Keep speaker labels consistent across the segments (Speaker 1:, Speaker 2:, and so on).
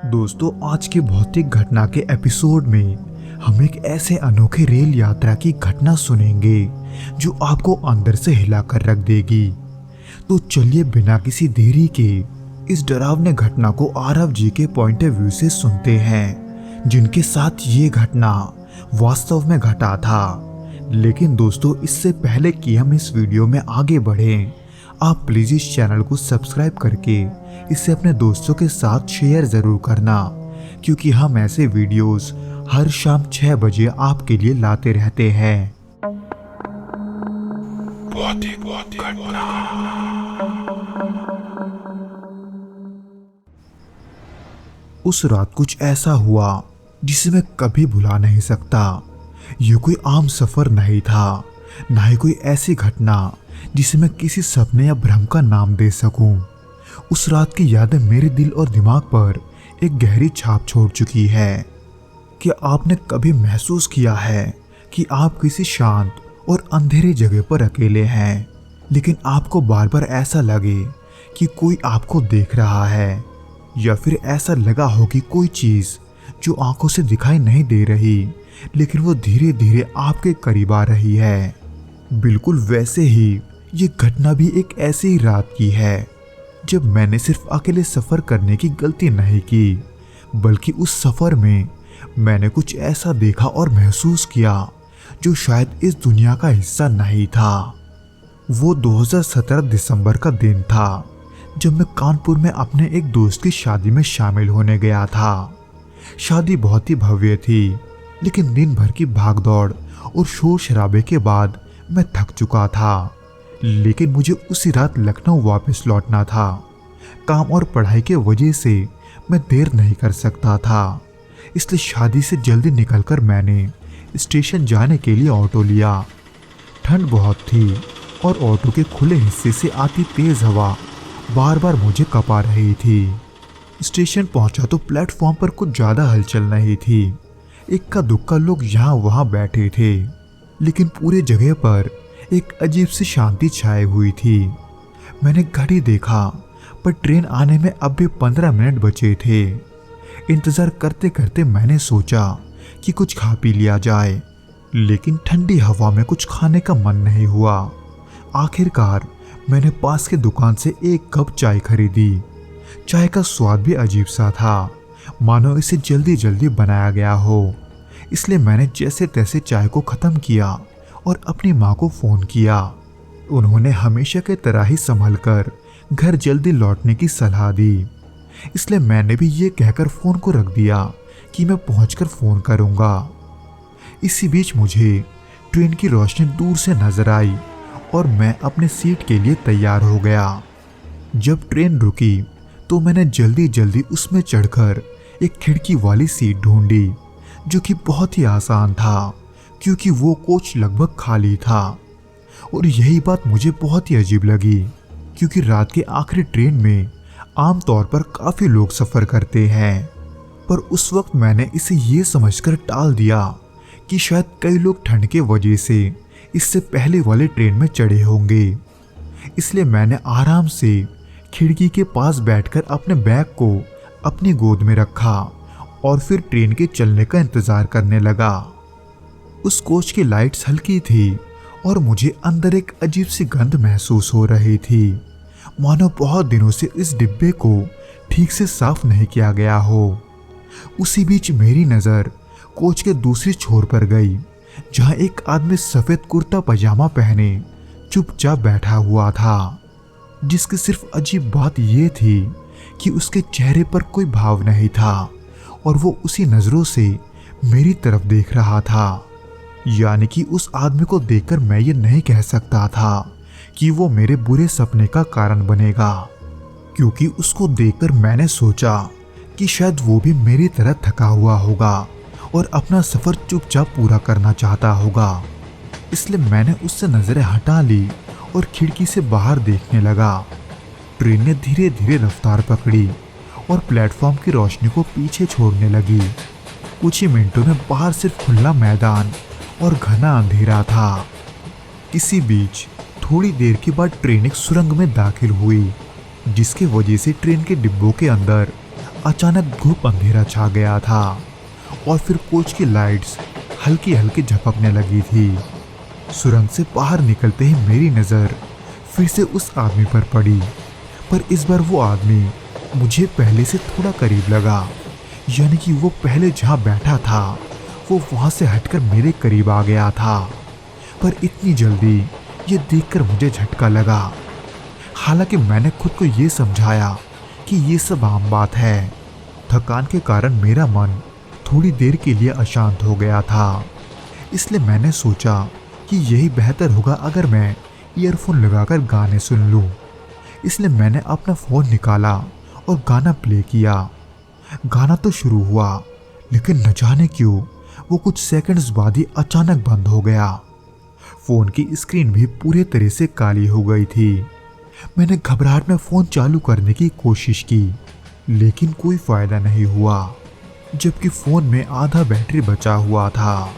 Speaker 1: दोस्तों, आज के भौतिक घटना के एपिसोड में हम एक ऐसे अनोखे रेल यात्रा की घटना सुनेंगे जो आपको अंदर से हिलाकर रख देगी। तो चलिए बिना किसी देरी के इस डरावने घटना को आरव जी के पॉइंट ऑफ व्यू से सुनते हैं, जिनके साथ ये घटना वास्तव में घटा था। लेकिन दोस्तों, इससे पहले कि हम इस वीडियो में आगे बढ़ें, आप प्लीज इस चैनल को सब्सक्राइब करके इसे अपने दोस्तों के साथ शेयर जरूर करना, क्योंकि हम ऐसे वीडियोस हर शाम 6 बजे आपके लिए लाते रहते हैं। उस रात कुछ ऐसा हुआ जिसे मैं कभी भुला नहीं सकता। ये कोई आम सफर नहीं था, ना ही कोई ऐसी घटना जिसे मैं किसी सपने या भ्रम का नाम दे सकूं। उस रात की यादें मेरे दिल और दिमाग पर एक गहरी छाप छोड़ चुकी है। क्या आपने कभी महसूस किया है कि आप किसी शांत और अंधेरे जगह पर अकेले हैं, लेकिन आपको बार बार ऐसा लगे कि कोई आपको देख रहा है, या फिर ऐसा लगा हो कि कोई चीज जो आंखों से दिखाई नहीं दे रही लेकिन वो धीरे धीरे आपके करीब आ रही है। बिल्कुल वैसे ही ये घटना भी एक ऐसी ही रात की है जब मैंने सिर्फ अकेले सफर करने की गलती नहीं की, बल्कि उस सफर में मैंने कुछ ऐसा देखा और महसूस किया जो शायद इस दुनिया का हिस्सा नहीं था। वो 2017 दिसंबर का दिन था जब मैं कानपुर में अपने एक दोस्त की शादी में शामिल होने गया था। शादी बहुत ही भव्य थी, लेकिन दिन भर की भागदौड़ और शोर शराबे के बाद मैं थक चुका था। लेकिन मुझे उसी रात लखनऊ वापस लौटना था। काम और पढ़ाई के वजह से मैं देर नहीं कर सकता था, इसलिए शादी से जल्दी निकलकर मैंने स्टेशन जाने के लिए ऑटो लिया। ठंड बहुत थी और ऑटो के खुले हिस्से से आती तेज हवा बार बार मुझे कपा रही थी। स्टेशन पहुंचा तो प्लेटफॉर्म पर कुछ ज़्यादा हलचल नहीं थी। इक्का दुक्का लोग यहाँ वहाँ बैठे थे, लेकिन पूरे जगह पर एक अजीब सी शांति छाई हुई थी। मैंने घड़ी देखा, पर ट्रेन आने में अब भी 15 मिनट बचे थे। इंतज़ार करते करते मैंने सोचा कि कुछ खा पी लिया जाए, लेकिन ठंडी हवा में कुछ खाने का मन नहीं हुआ। आखिरकार मैंने पास के दुकान से एक कप चाय खरीदी। चाय का स्वाद भी अजीब सा था, मानो इसे जल्दी जल्दी बनाया गया हो। इसलिए मैंने जैसे तैसे चाय को ख़त्म किया और अपनी माँ को फ़ोन किया। उन्होंने हमेशा के तरह ही संभल कर घर जल्दी लौटने की सलाह दी, इसलिए मैंने भी ये कहकर फ़ोन को रख दिया कि मैं पहुंचकर फ़ोन करूंगा। इसी बीच मुझे ट्रेन की रोशनी दूर से नजर आई और मैं अपने सीट के लिए तैयार हो गया। जब ट्रेन रुकी तो मैंने जल्दी जल्दी उसमें चढ़कर एक खिड़की वाली सीट ढूंढी, जो कि बहुत ही आसान था क्योंकि वो कोच लगभग खाली था। और यही बात मुझे बहुत ही अजीब लगी, क्योंकि रात के आखिरी ट्रेन में आमतौर पर काफ़ी लोग सफ़र करते हैं। पर उस वक्त मैंने इसे ये समझकर टाल दिया कि शायद कई लोग ठंड के वजह से इससे पहले वाले ट्रेन में चढ़े होंगे। इसलिए मैंने आराम से खिड़की के पास बैठकर अपने बैग को अपनी गोद में रखा और फिर ट्रेन के चलने का इंतज़ार करने लगा। उस कोच की लाइट्स हल्की थी और मुझे अंदर एक अजीब सी गंध महसूस हो रही थी, मानो बहुत दिनों से इस डिब्बे को ठीक से साफ नहीं किया गया हो। उसी बीच मेरी नज़र कोच के दूसरी छोर पर गई, जहां एक आदमी सफ़ेद कुर्ता पजामा पहने चुपचाप बैठा हुआ था, जिसकी सिर्फ अजीब बात यह थी कि उसके चेहरे पर कोई भाव नहीं था और वो उसी नज़रों से मेरी तरफ देख रहा था। यानी कि उस आदमी को देखकर मैं ये नहीं कह सकता था कि वो मेरे बुरे सपने का कारण बनेगा, क्योंकि उसको देखकर मैंने सोचा कि शायद वो भी मेरी तरह थका हुआ होगा और अपना सफ़र चुपचाप पूरा करना चाहता होगा। इसलिए मैंने उससे नज़रें हटा ली और खिड़की से बाहर देखने लगा। ट्रेन ने धीरे धीरे रफ्तार पकड़ी और प्लेटफॉर्म की रोशनी को पीछे छोड़ने लगी। कुछ ही मिनटों में बाहर सिर्फ खुला मैदान और घना अंधेरा था। इसी बीच थोड़ी देर के बाद ट्रेन एक सुरंग में दाखिल हुई, जिसके वजह से ट्रेन के डिब्बों के अंदर अचानक घुप अंधेरा छा गया था और फिर कोच की लाइट्स हल्की हल्की झपकने लगी थी। सुरंग से बाहर निकलते ही मेरी नज़र फिर से उस आदमी पर पड़ी, पर इस बार वो आदमी मुझे पहले से थोड़ा करीब लगा, यानी कि वो पहले जहाँ बैठा था वो वहाँ से हटकर मेरे करीब आ गया था। पर इतनी जल्दी ये देखकर मुझे झटका लगा। हालांकि मैंने खुद को ये समझाया कि ये सब आम बात है। थकान के कारण मेरा मन थोड़ी देर के लिए अशांत हो गया था, इसलिए मैंने सोचा कि यही बेहतर होगा अगर मैं ईयरफोन लगाकर गाने सुन लूं। इसलिए मैंने अपना फ़ोन निकाला और गाना प्ले किया। गाना तो शुरू हुआ, लेकिन न जाने क्यों वो कुछ सेकंड्स बाद ही अचानक बंद हो गया। फ़ोन की स्क्रीन भी पूरी तरह से काली हो गई थी। मैंने घबराहट में फ़ोन चालू करने की कोशिश की, लेकिन कोई फ़ायदा नहीं हुआ, जबकि फ़ोन में आधा बैटरी बचा हुआ था।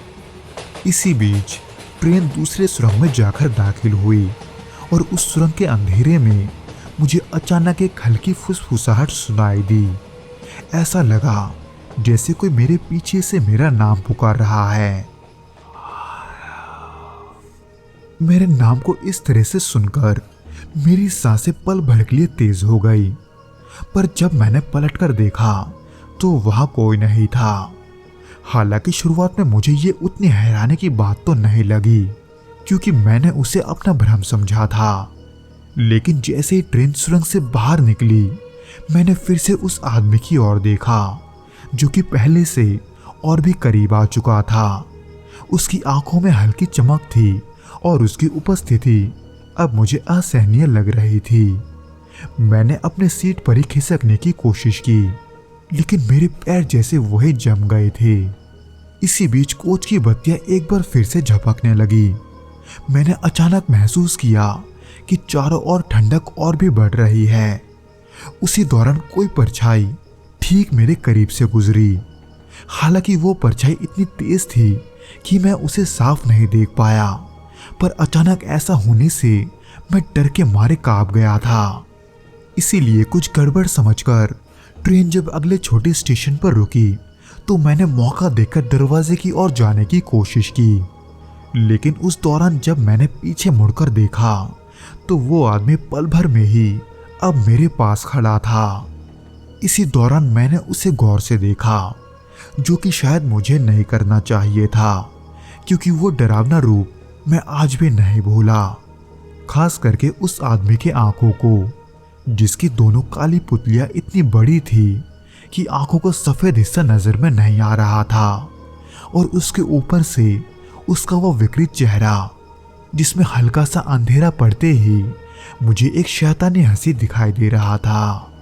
Speaker 1: इसी बीच ट्रेन दूसरे सुरंग में जाकर दाखिल हुई और उस सुरंग के अंधेरे में मुझे अचानक एक हल्की फुसफुसाहट सुनाई दी। ऐसा लगा जैसे कोई मेरे पीछे से मेरा नाम पुकार रहा है। मेरे नाम को इस तरह से सुनकर मेरी सांसें पल भर के लिए तेज हो गई, पर जब मैंने पलटकर देखा तो वहां कोई नहीं था। हालांकि शुरुआत में मुझे ये उतनी हैरानी की बात तो नहीं लगी, क्योंकि मैंने उसे अपना भ्रम समझा था। लेकिन जैसे ही ट्रेन सुरंग से बाहर निकली, मैंने फिर से उस आदमी की ओर देखा, जो कि पहले से और भी करीब आ चुका था। उसकी आंखों में हल्की चमक थी और उसकी उपस्थिति अब मुझे असहनीय लग रही थी। मैंने अपने सीट पर ही खिसकने की कोशिश की, लेकिन मेरे पैर जैसे वही जम गए थे। इसी बीच कोच की बत्तियां एक बार फिर से झपकने लगी। मैंने अचानक महसूस किया कि चारों ओर ठंडक और भी बढ़ रही है। उसी दौरान कोई परछाई ठीक मेरे करीब से गुजरी। हालांकि वो परछाई इतनी तेज थी कि मैं उसे साफ नहीं देख पाया, पर अचानक ऐसा होने से मैं डर के मारे कांप गया था। इसीलिए कुछ गड़बड़ समझकर ट्रेन जब अगले छोटे स्टेशन पर रुकी तो मैंने मौका देखकर दरवाजे की ओर जाने की कोशिश की। लेकिन उस दौरान जब मैंने पीछे मुड़कर देखा तो वो आदमी पल भर में ही अब मेरे पास खड़ा था। इसी दौरान मैंने उसे गौर से देखा, जो कि शायद मुझे नहीं करना चाहिए था, क्योंकि वो डरावना रूप मैं आज भी नहीं भूला। खास करके उस आदमी के आंखों को, जिसकी दोनों काली पुतलियां इतनी बड़ी थी कि आंखों का सफेद हिस्सा नजर में नहीं आ रहा था, और उसके ऊपर से उसका वो विकृत चेहरा, जिसमें हल्का सा अंधेरा पड़ते ही मुझे एक शैतानी हंसी दिखाई दे रहा था।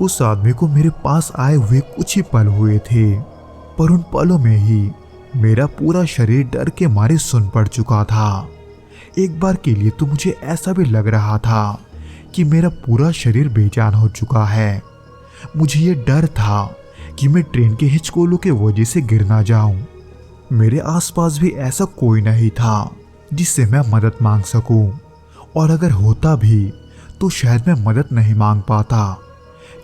Speaker 1: उस आदमी को मेरे पास आए हुए कुछ ही पल हुए थे, पर उन पलों में ही मेरा पूरा शरीर डर के मारे सुन पड़ चुका था। एक बार के लिए तो मुझे ऐसा भी लग रहा था कि मेरा पूरा शरीर बेजान हो चुका है। मुझे ये डर था कि मैं ट्रेन के हिचकोलों के वजह से गिर ना जाऊं। मेरे आसपास भी ऐसा कोई नहीं था जिससे मैं मदद मांग सकूं, और अगर होता भी तो शायद मैं मदद नहीं मांग पाता,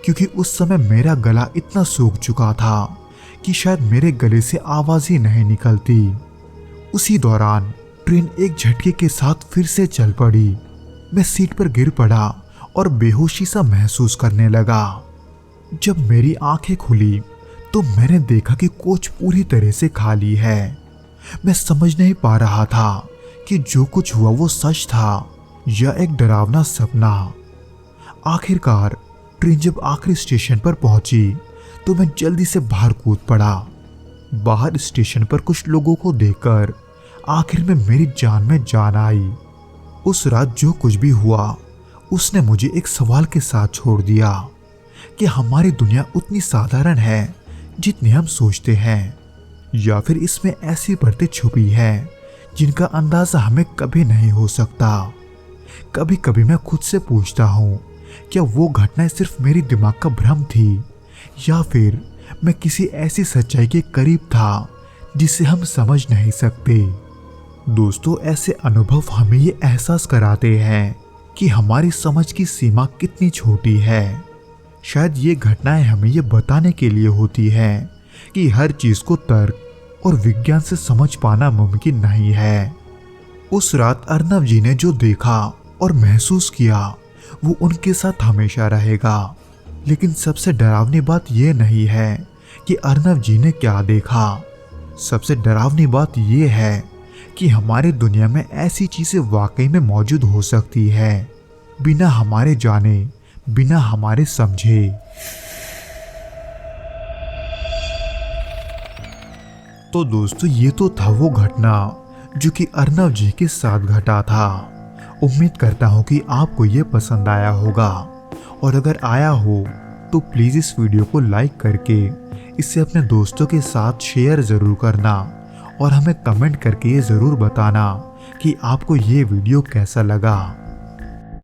Speaker 1: क्योंकि उस समय मेरा गला इतना सूख चुका था कि शायद मेरे गले से आवाज ही नहीं निकलती। उसी दौरान ट्रेन एक झटके के साथ फिर से चल पड़ी। मैं सीट पर गिर पड़ा और बेहोशी सा महसूस करने लगा। जब मेरी आंखें खुली तो मैंने देखा कि कोच पूरी तरह से खाली है। मैं समझ नहीं पा रहा था कि जो कुछ हुआ वो सच था या एक डरावना सपना। आखिरकार ट्रेन जब आखिरी स्टेशन पर पहुंची तो मैं जल्दी से बाहर कूद पड़ा। बाहर स्टेशन पर कुछ लोगों को देखकर आखिर में मेरी जान में जान आई। उस रात जो कुछ भी हुआ उसने मुझे एक सवाल के साथ छोड़ दिया कि हमारी दुनिया उतनी साधारण है जितनी हम सोचते हैं, या फिर इसमें ऐसी परतें छुपी है जिनका अंदाजा हमें कभी नहीं हो सकता। कभी कभी मैं खुद से पूछता हूँ, क्या वो घटनाएं सिर्फ मेरी दिमाग का भ्रम थी, या फिर मैं किसी ऐसी सच्चाई के करीब था जिसे हम समझ नहीं सकते। दोस्तों, ऐसे अनुभव हमें ये एहसास कराते हैं कि हमारी समझ की सीमा कितनी छोटी है, शायद ये घटनाएं हमें ये बताने के लिए होती हैं कि हर चीज को तर्क और विज्ञान से समझ पाना मुमकिन नहीं है। उस रात अर्नव जी ने जो देखा और महसूस किया वो उनके साथ हमेशा रहेगा। लेकिन सबसे डरावनी बात यह नहीं है कि अर्नव जी ने क्या देखा। सबसे डरावनी बात यह है कि हमारी दुनिया में ऐसी चीजें वाकई में मौजूद हो सकती है, बिना हमारे जाने, बिना हमारे समझे। तो दोस्तों, ये तो था वो घटना जो कि अर्नव जी के साथ घटा था। उम्मीद करता हूँ कि आपको ये पसंद आया होगा, और अगर आया हो तो प्लीज़ इस वीडियो को लाइक करके इसे अपने दोस्तों के साथ शेयर ज़रूर करना, और हमें कमेंट करके ये ज़रूर बताना कि आपको ये वीडियो कैसा लगा।